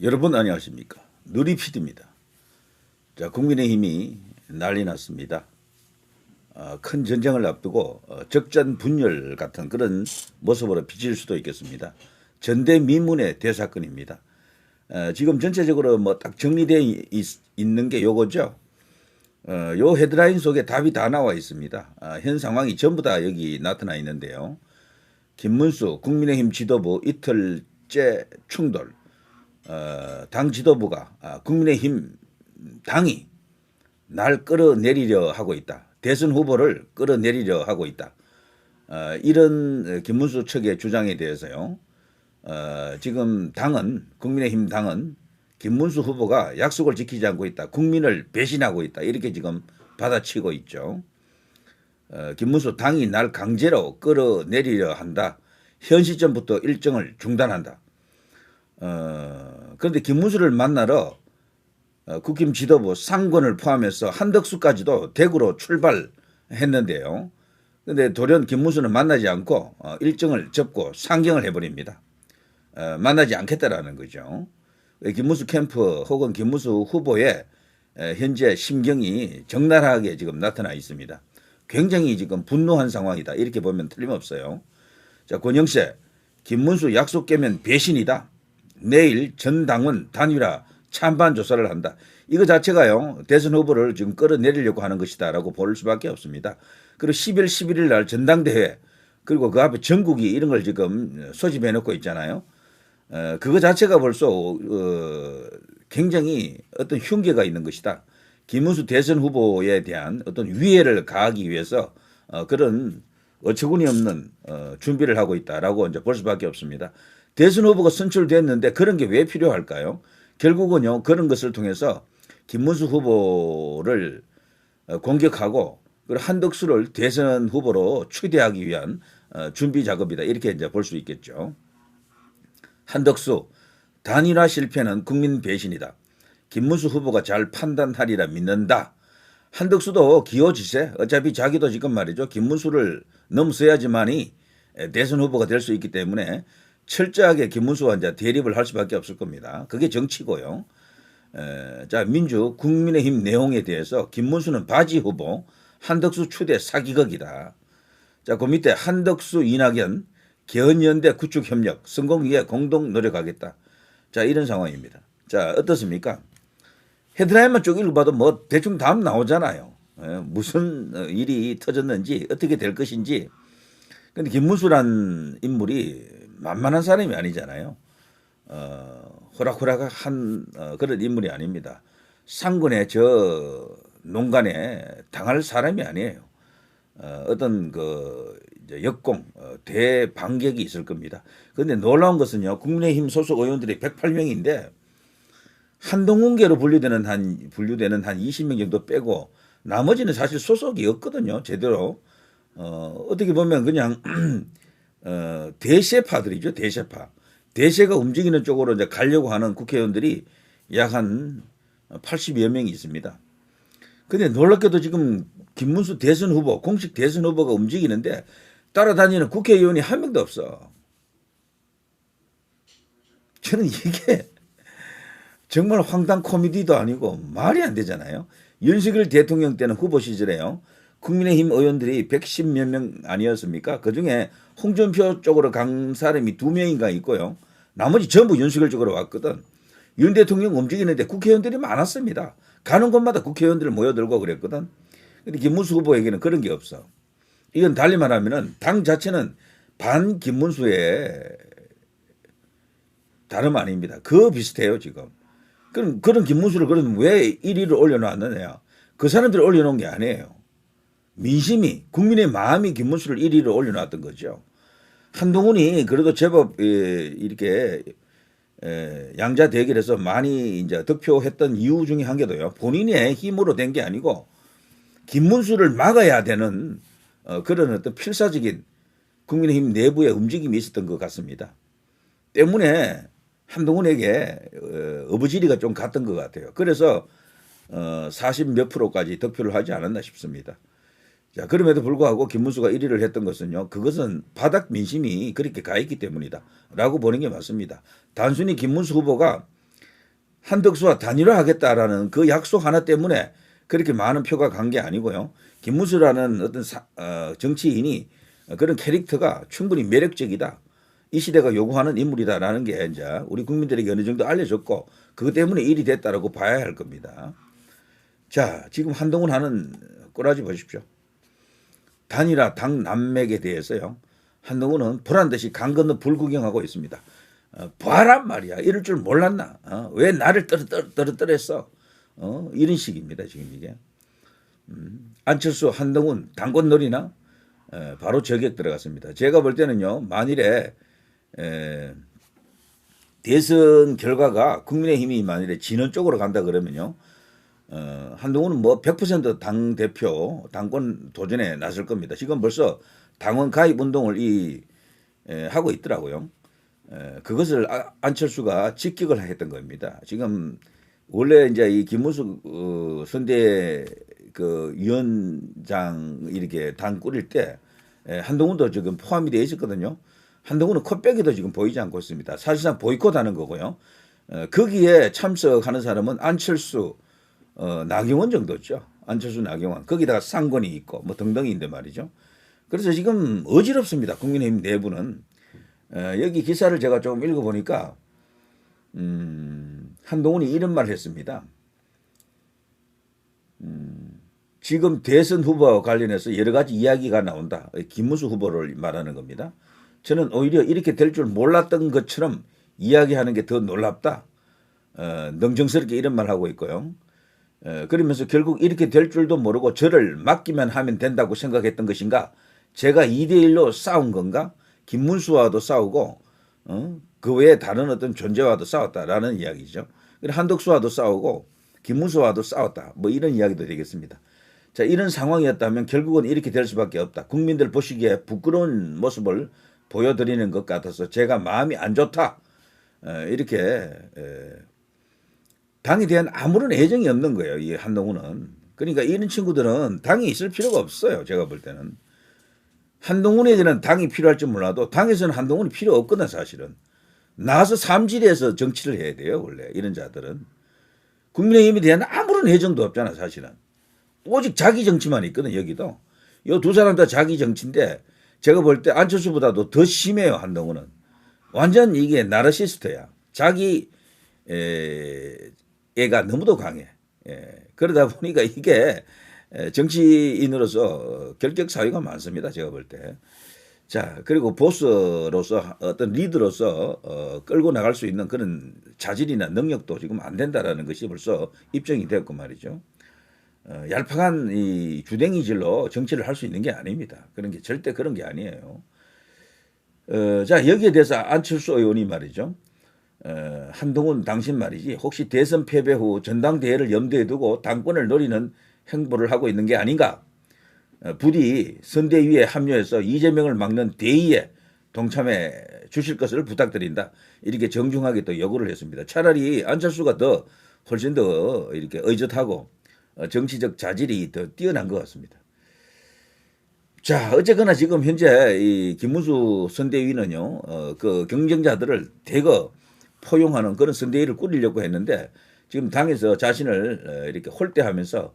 여러분 안녕하십니까? 누리PD입니다. 자, 국민의힘이 난리 났습니다. 큰 전쟁을 앞두고 적전분열 같은 그런 모습으로 비칠 수도 있겠습니다. 전대미문의 대사건입니다. 지금 전체적으로 뭐 딱 정리되어 있는 게 요거죠. 요 헤드라인 속에 답이 다 나와 있습니다. 현 상황이 전부 다 여기 나타나 있는데요. 김문수 국민의힘 지도부 이틀째 충돌. 당 지도부가 국민의힘 당이 날 끌어내리려 하고 있다. 대선 후보를 끌어내리려 하고 있다. 이런 김문수 측의 주장에 대해서요. 지금 당은 국민의힘 당은 김문수 후보가 약속을 지키지 않고 있다. 국민을 배신하고 있다. 이렇게 지금 받아치고 있죠. 김문수 당이 날 강제로 끌어내리려 한다. 현 시점부터 일정을 중단한다. 그런데 김문수를 만나러 국힘 지도부 상권을 포함해서 한덕수까지도 대구로 출발했는데요. 그런데 돌연 김문수는 만나지 않고 일정을 접고 상경을 해버립니다. 만나지 않겠다라는 거죠. 김문수 캠프 혹은 김문수 후보의 현재 심경이 적나라하게 지금 나타나 있습니다. 굉장히 지금 분노한 상황이다. 이렇게 보면 틀림없어요. 자, 권영세, 김문수 약속 깨면 배신이다. 내일 전 당원 단일화 찬반 조사를 한다. 이거 자체가요, 대선 후보를 지금 끌어내리려고 하는 것이다라고 볼 수밖에 없습니다. 그리고 10일, 11일 날 전당대회, 그리고 그 앞에 전국이 이런 걸 지금 소집해 놓고 있잖아요. 그거 자체가 벌써 굉장히 어떤 흉계가 있는 것이다. 김문수 대선 후보에 대한 어떤 위해를 가하기 위해서 그런 어처구니 없는 준비를 하고 있다라고 이제 볼 수밖에 없습니다. 대선 후보가 선출됐는데 그런 게 왜 필요할까요? 결국은요, 그런 것을 통해서 김문수 후보를 공격하고 그리고 한덕수를 대선 후보로 추대하기 위한 준비 작업이다. 이렇게 이제 볼 수 있겠죠. 한덕수 단일화 실패는 국민 배신이다. 김문수 후보가 잘 판단하리라 믿는다. 한덕수도 기호지세. 어차피 자기도 지금 말이죠. 김문수를 넘어서야지만이 대선 후보가 될 수 있기 때문에 철저하게 김문수와 이제 대립을 할 수밖에 없을 겁니다. 그게 정치고요. 자, 민주 국민의힘 내용에 대해서 김문수는 바지 후보, 한덕수 추대 사기극이다. 자, 그 밑에 한덕수 이낙연 개헌연대 구축 협력 성공 위해 공동 노력하겠다. 자, 이런 상황입니다. 자, 어떻습니까? 헤드라인만 쭉 읽어봐도 뭐 대충 답 나오잖아요. 무슨 일이 터졌는지 어떻게 될 것인지. 근데 김문수란 인물이 만만한 사람이 아니잖아요. 호락호락한 그런 인물이 아닙니다. 상권의 저 농간에 당할 사람이 아니에요. 어떤 그 역공, 대반격이 있을 겁니다. 그런데 놀라운 것은요, 국민의힘 소속 의원들이 108명인데 한동훈계로 분류되는 한 20명 정도 빼고 나머지는 사실 소속이 없거든요. 제대로. 어떻게 보면 그냥 대세파들이죠. 대세파. 대세가 움직이는 쪽으로 이제 가려고 하는 국회의원들이 약 한 80여 명이 있습니다. 근데 놀랍게도 지금 김문수 대선 후보, 공식 대선 후보가 움직이는데 따라다니는 국회의원이 한 명도 없어. 저는 이게 정말 황당 코미디도 아니고 말이 안 되잖아요. 윤석열 대통령 때는 후보 시절에요. 국민의힘 의원들이 110몇 명 아니었습니까? 그중에 홍준표 쪽으로 간 사람이 2명인가 있고요. 나머지 전부 윤석열 쪽으로 왔거든. 윤 대통령 움직이는데 국회의원들이 많았습니다. 가는 곳마다 국회의원들 모여들고 그랬거든. 근데 김문수 후보에게는 그런 게 없어. 이건 달리 말하면은 당 자체는 반 김문수의 다름 아닙니다. 그거 비슷해요, 지금. 그런 김문수를 그럼 왜 1위를 올려놨느냐. 그 사람들이 올려놓은 게 아니에요. 민심이, 국민의 마음이 김문수를 1위로 올려놨던 거죠. 한동훈이 그래도 제법 이렇게 양자 대결에서 많이 이제 득표했던 이유 중에 한 개도요. 본인의 힘으로 된 게 아니고 김문수를 막아야 되는 그런 어떤 필사적인 국민의힘 내부의 움직임이 있었던 것 같습니다. 때문에 한동훈에게 어부지리가 좀 갔던 것 같아요. 그래서 40 몇 프로까지 득표를 하지 않았나 싶습니다. 자, 그럼에도 불구하고 김문수가 1위를 했던 것은요, 그것은 바닥 민심이 그렇게 가 있기 때문이다 라고 보는 게 맞습니다. 단순히 김문수 후보가 한덕수와 단일화하겠다라는 그 약속 하나 때문에 그렇게 많은 표가 간 게 아니고요. 김문수라는 어떤 정치인이 그런 캐릭터가 충분히 매력적이다. 이 시대가 요구하는 인물이다라는 게 이제 우리 국민들에게 어느 정도 알려졌고 그것 때문에 일이 됐다라고 봐야 할 겁니다. 자, 지금 한동훈 하는 꼬라지 보십시오. 단일화 당 난맥에 대해서요. 한동훈은 보란 듯이 강 건너 불 구경하고 있습니다. 봐란 말이야. 이럴 줄 몰랐나? 왜 나를 떨어뜨렸어? 이런 식입니다. 지금 이게. 안철수, 한동훈 당권놀이나 바로 저격 들어갔습니다. 제가 볼 때는요. 만일에 대선 결과가 국민의힘이 만일에 지는 쪽으로 간다 그러면요. 한동훈은 뭐 100% 당대표, 당권 도전에 나설 겁니다. 지금 벌써 당원 가입 운동을 하고 있더라고요. 그것을 안철수가 직격을 했던 겁니다. 지금 원래 이제 이 김문수 선대 그 위원장 이렇게 당 꾸릴 때 한동훈도 지금 포함이 되어 있었거든요. 한동훈은 코빼기도 지금 보이지 않고 있습니다. 사실상 보이콧하는 거고요. 거기에 참석하는 사람은 안철수, 나경원 정도죠. 안철수, 나경원. 거기다가 상권이 있고 뭐 등등인데 말이죠. 그래서 지금 어지럽습니다. 국민의힘 내부는. 여기 기사를 제가 조금 읽어보니까 한동훈이 이런 말을 했습니다. 지금 대선 후보와 관련해서 여러 가지 이야기가 나온다. 김문수 후보를 말하는 겁니다. 저는 오히려 이렇게 될 줄 몰랐던 것처럼 이야기하는 게 더 놀랍다. 능정스럽게 이런 말 하고 있고요. 그러면서 결국 이렇게 될 줄도 모르고 저를 맡기만 하면 된다고 생각했던 것인가? 제가 2대1로 싸운 건가? 김문수와도 싸우고 그 외에 다른 어떤 존재와도 싸웠다라는 이야기죠. 한덕수와도 싸우고 김문수와도 싸웠다. 뭐 이런 이야기도 되겠습니다. 자, 이런 상황이었다면 결국은 이렇게 될 수밖에 없다. 국민들 보시기에 부끄러운 모습을 보여드리는 것 같아서 제가 마음이 안 좋다. 이렇게 당에 대한 아무런 애정이 없는 거예요. 이 한동훈은. 그러니까 이런 친구들은 당이 있을 필요가 없어요. 제가 볼 때는. 한동훈에게는 당이 필요할 줄 몰라도 당에서는 한동훈이 필요 없거든 사실은. 나와서 삼질에서 정치를 해야 돼요. 원래 이런 자들은. 국민의힘에 대한 아무런 애정도 없잖아 사실은. 오직 자기 정치만 있거든 여기도. 이 두 사람 다 자기 정치인데 제가 볼 때 안철수보다도 더 심해요. 한동훈은. 완전 이게 나르시스트야. 자기 애가 너무도 강해. 그러다 보니까 이게 정치인으로서 결격 사유가 많습니다. 제가 볼 때. 자, 그리고 보스로서 어떤 리더로서 끌고 나갈 수 있는 그런 자질이나 능력도 지금 안 된다라는 것이 벌써 입증이 되었고 말이죠. 얄팍한 이 주댕이질로 정치를 할 수 있는 게 아닙니다. 그런 게 절대 그런 게 아니에요. 자, 여기에 대해서 안철수 의원이 말이죠. 한동훈 당신 말이지 혹시 대선 패배 후 전당대회를 염두에 두고 당권을 노리는 행보를 하고 있는 게 아닌가? 부디 선대위에 합류해서 이재명을 막는 대의에 동참해 주실 것을 부탁드린다. 이렇게 정중하게 또 요구를 했습니다. 차라리 안철수가 더 훨씬 더 이렇게 의젓하고 정치적 자질이 더 뛰어난 것 같습니다. 자, 어쨌거나 지금 현재 이 김문수 선대위는요, 그 경쟁자들을 대거 포용하는 그런 선대위를 꾸리려고 했는데 지금 당에서 자신을 이렇게 홀대하면서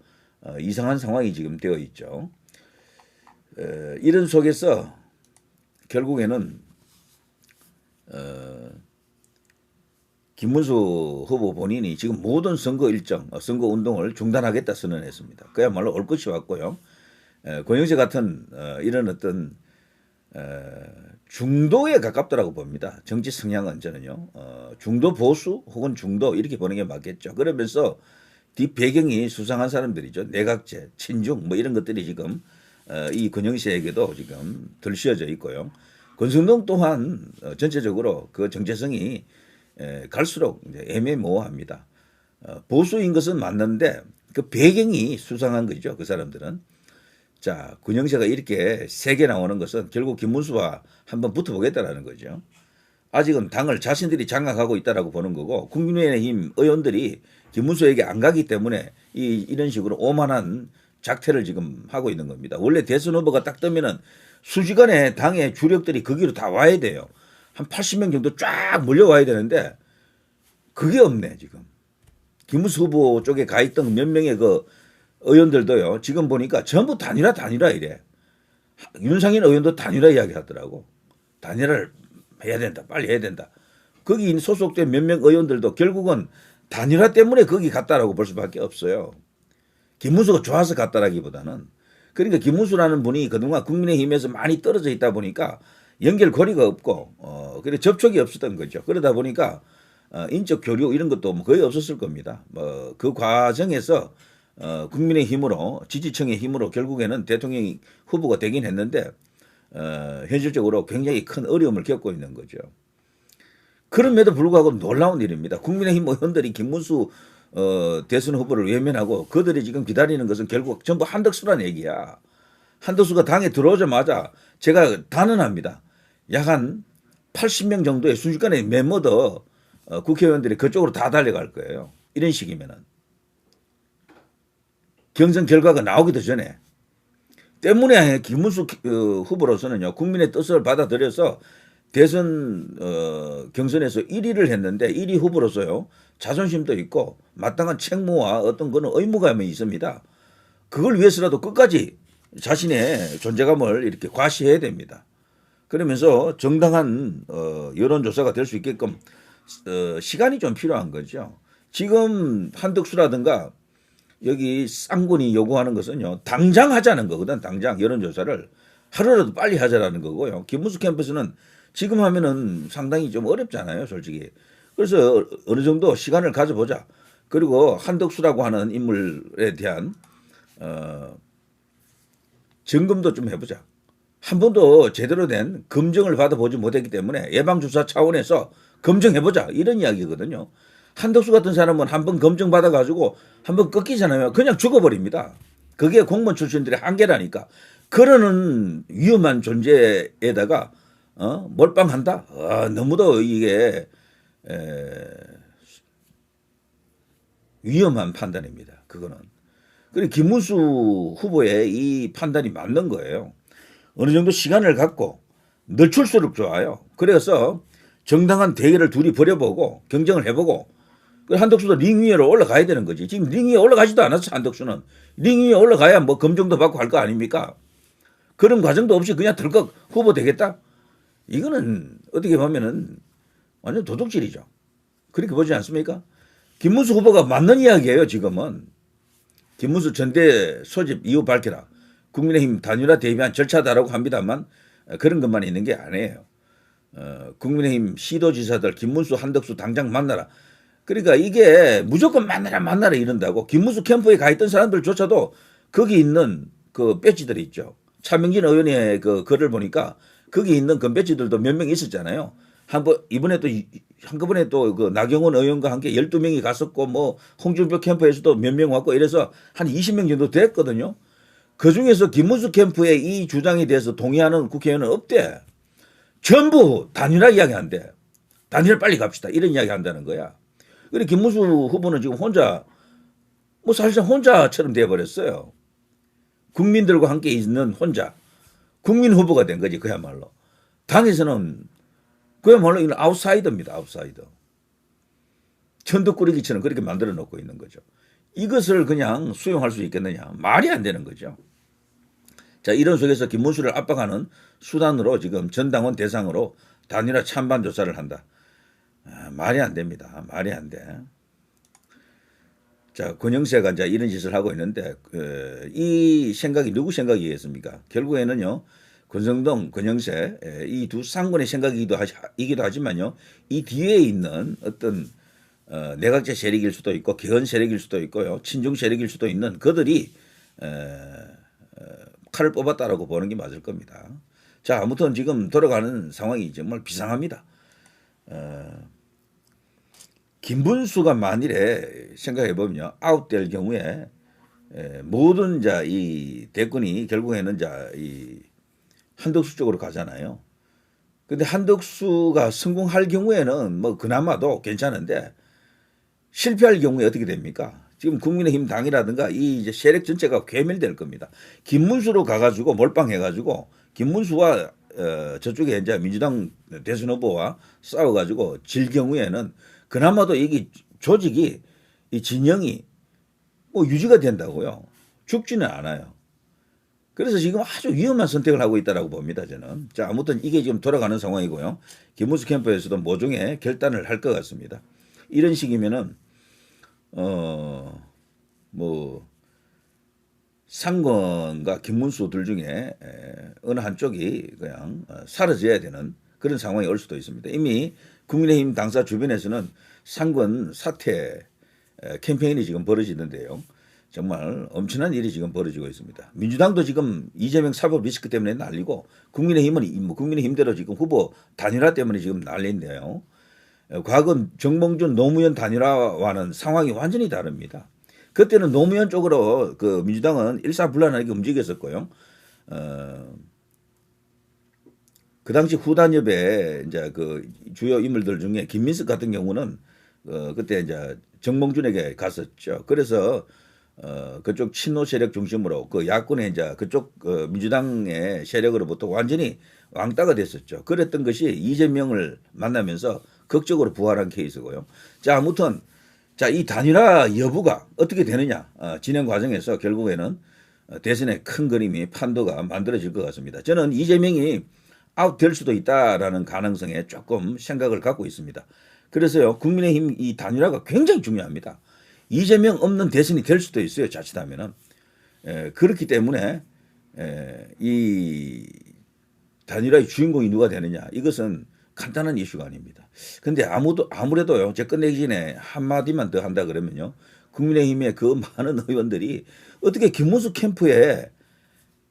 이상한 상황이 지금 되어 있죠. 이런 속에서 결국에는 김문수 후보 본인이 지금 모든 선거 일정, 선거 운동을 중단하겠다 선언했습니다. 그야말로 올 것이 왔고요. 권영세 같은 이런 어떤 중도에 가깝더라고 봅니다. 정치 성향은 저는요. 중도 보수 혹은 중도 이렇게 보는 게 맞겠죠. 그러면서 뒷 배경이 수상한 사람들이죠. 내각제, 친중 뭐 이런 것들이 지금 이 권영세에게도 지금 들씌어져 있고요. 권성동 또한 전체적으로 그 정체성이 갈수록 이제 애매모호합니다. 보수인 것은 맞는데 그 배경이 수상한 거죠. 그 사람들은. 자, 권영세가 이렇게 세게 나오는 것은 결국 김문수와 한번 붙어보겠다라는 거죠. 아직은 당을 자신들이 장악하고 있다라고 보는 거고 국민의힘 의원들이 김문수에게 안 가기 때문에 이런 식으로 오만한 작태를 지금 하고 있는 겁니다. 원래 대선 후보가 딱 뜨면은 수시간에 당의 주력들이 거기로 다 와야 돼요. 한 80명 정도 쫙 몰려와야 되는데 그게 없네 지금. 김문수 후보 쪽에 가 있던 몇 명의 그 의원들도요. 지금 보니까 전부 단일화 이래. 윤상현 의원도 단일화 이야기하더라고. 단일화를 해야 된다. 빨리 해야 된다. 거기 소속된 몇 명 의원들도 결국은 단일화 때문에 거기 갔다라고 볼 수밖에 없어요. 김문수가 좋아서 갔다라기보다는. 그러니까 김문수라는 분이 그동안 국민의힘에서 많이 떨어져 있다 보니까 연결고리가 없고 그래 접촉이 없었던 거죠. 그러다 보니까 인적 교류 이런 것도 거의 없었을 겁니다. 그 과정에서 국민의힘으로 지지층의 힘으로 결국에는 대통령 후보가 되긴 했는데 현실적으로 굉장히 큰 어려움을 겪고 있는 거죠. 그럼에도 불구하고 놀라운 일입니다. 국민의힘 의원들이 김문수 대선 후보를 외면하고 그들이 지금 기다리는 것은 결국 전부 한덕수란 얘기야. 한덕수가 당에 들어오자마자 제가 단언합니다. 약 한 80명 정도의 순식간에 메모더 국회의원들이 그쪽으로 다 달려갈 거예요. 이런 식이면은. 경선 결과가 나오기도 전에. 때문에 김문수 후보로서는요. 국민의 뜻을 받아들여서 대선 경선에서 1위를 했는데 1위 후보로서요. 자존심도 있고 마땅한 책무와 어떤 거는 의무감이 있습니다. 그걸 위해서라도 끝까지 자신의 존재감을 이렇게 과시해야 됩니다. 그러면서 정당한 여론조사가 될 수 있게끔 시간이 좀 필요한 거죠. 지금 한덕수라든가 여기 쌍군이 요구하는 것은요. 당장 하자는 거거든. 당장 여론조사를 하루라도 빨리 하자라는 거고요. 김문수 캠프에서는 지금 하면은 상당히 좀 어렵잖아요. 솔직히. 그래서 어느 정도 시간을 가져보자. 그리고 한덕수라고 하는 인물에 대한 점검도 좀 해보자. 한 번도 제대로 된 검증을 받아보지 못했기 때문에 예방주사 차원에서 검증해보자. 이런 이야기거든요. 한덕수 같은 사람은 한 번 검증받아가지고 한 번 꺾이잖아요. 그냥 죽어버립니다. 그게 공무원 출신들의 한계라니까. 그러는 위험한 존재에다가 몰빵한다? 너무도 이게 위험한 판단입니다. 그거는. 그리고 김문수 후보의 이 판단이 맞는 거예요. 어느 정도 시간을 갖고 늦출수록 좋아요. 그래서 정당한 대결을 둘이 벌여보고 경쟁을 해보고 한덕수도 링 위로 올라가야 되는 거지. 지금 링 위에 올라가지도 않았어. 한덕수는. 링 위에 올라가야 뭐 검증도 받고 할 거 아닙니까? 그런 과정도 없이 그냥 덜컥 후보 되겠다? 이거는 어떻게 보면은 완전 도둑질이죠. 그렇게 보지 않습니까? 김문수 후보가 맞는 이야기예요. 지금은. 김문수 전대 소집 이유 밝혀라. 국민의힘 단일화 대비한 절차다라고 합니다만 그런 것만 있는 게 아니에요. 국민의힘 시도지사들 김문수 한덕수 당장 만나라. 그러니까 이게 무조건 만나라 이런다고. 김문수 캠프에 가 있던 사람들조차도 거기 있는 그 배지들이 있죠. 차명진 의원의 그 글을 보니까 거기 있는 그 배지들도 몇 명 있었잖아요. 이번에 또 한꺼번에 또 그 나경원 의원과 함께 12명이 갔었고 뭐 홍준표 캠프에서도 몇 명 왔고 이래서 한 20명 정도 됐거든요. 그 중에서 김문수 캠프의 이 주장에 대해서 동의하는 국회의원은 없대. 전부 단일화 이야기한대. 단일화 빨리 갑시다. 이런 이야기 한다는 거야. 그래 김문수 후보는 지금 혼자 뭐 사실상 혼자처럼 돼버렸어요. 국민들과 함께 있는 혼자. 국민 후보가 된 거지 그야말로. 당에서는 그야말로 이건 아웃사이더입니다. 아웃사이더. 천덕꾸러기처럼 그렇게 만들어 놓고 있는 거죠. 이것을 그냥 수용할 수 있겠느냐. 말이 안 되는 거죠. 자, 이런 속에서 김문수를 압박하는 수단으로 지금 전당원 대상으로 단일화 찬반 조사를 한다. 말이 안 됩니다. 말이 안 돼. 자, 권영세가 이제 이런 짓을 하고 있는데 이 생각이 누구 생각이겠습니까? 결국에는요. 권성동, 권영세 이 두 쌍권의 생각이기도 하지만요. 이 뒤에 있는 어떤 내각제 세력일 수도 있고 개헌 세력일 수도 있고요. 친중 세력일 수도 있는 그들이 칼을 뽑았다라고 보는 게 맞을 겁니다. 자, 아무튼 지금 돌아가는 상황이 정말 비상합니다. 김문수가 만일에 생각해 보면요. 아웃될 경우에 모든 이 대권이 결국에는 이 한덕수 쪽으로 가잖아요. 근데 한덕수가 성공할 경우에는 뭐 그나마도 괜찮은데 실패할 경우에 어떻게 됩니까? 지금 국민의힘 당이라든가 이 이제 세력 전체가 괴멸될 겁니다. 김문수로 가가지고 몰빵해가지고 김문수와 저쪽에 이제 민주당 대선 후보와 싸워가지고 질 경우에는 그나마도 이게 조직이 이 진영이 뭐 유지가 된다고요. 죽지는 않아요. 그래서 지금 아주 위험한 선택을 하고 있다라고 봅니다, 저는. 자, 아무튼 이게 지금 돌아가는 상황이고요. 김문수 캠프에서도 모종의 결단을 할 것 같습니다. 이런 식이면은 뭐 상권과 김문수 둘 중에 어느 한쪽이 그냥 사라져야 되는 그런 상황이 올 수도 있습니다. 이미 국민의힘 당사 주변에서는 상권 사퇴 캠페인이 지금 벌어지는데요. 정말 엄청난 일이 지금 벌어지고 있습니다. 민주당도 지금 이재명 사법 리스크 때문에 난리고 국민의힘은 뭐 국민의힘대로 지금 후보 단일화 때문에 지금 난리인데요. 과거 정몽준 노무현 단일화와는 상황이 완전히 다릅니다. 그때는 노무현 쪽으로 그 민주당은 일사불란하게 움직였었고요. 그 당시 후단협의 이제 그 주요 인물들 중에 김민석 같은 경우는 그때 이제 정몽준에게 갔었죠. 그래서 그쪽 친노 세력 중심으로 그 야권의 이제 그쪽 민주당의 세력으로부터 완전히 왕따가 됐었죠. 그랬던 것이 이재명을 만나면서 극적으로 부활한 케이스고요. 자, 아무튼 자, 이 단일화 여부가 어떻게 되느냐 진행 과정에서 결국에는 대선의 큰 그림이 판도가 만들어질 것 같습니다. 저는 이재명이 아웃될 수도 있다라는 가능성에 조금 생각을 갖고 있습니다. 그래서요, 국민의힘 이 단일화가 굉장히 중요합니다. 이재명 없는 대선이 될 수도 있어요, 자칫하면은. 그렇기 때문에 이 단일화의 주인공이 누가 되느냐, 이것은 간단한 이슈가 아닙니다. 근데 아무래도요, 제 끝내기 전에 한마디만 더 한다 그러면요, 국민의힘의 그 많은 의원들이 어떻게 김문수 캠프에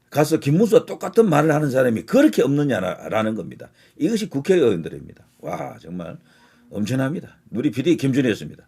가서 김문수와 똑같은 말을 하는 사람이 그렇게 없느냐라는 겁니다. 이것이 국회의원들입니다. 와, 정말 엄청납니다. 누리 PD 김준이었습니다.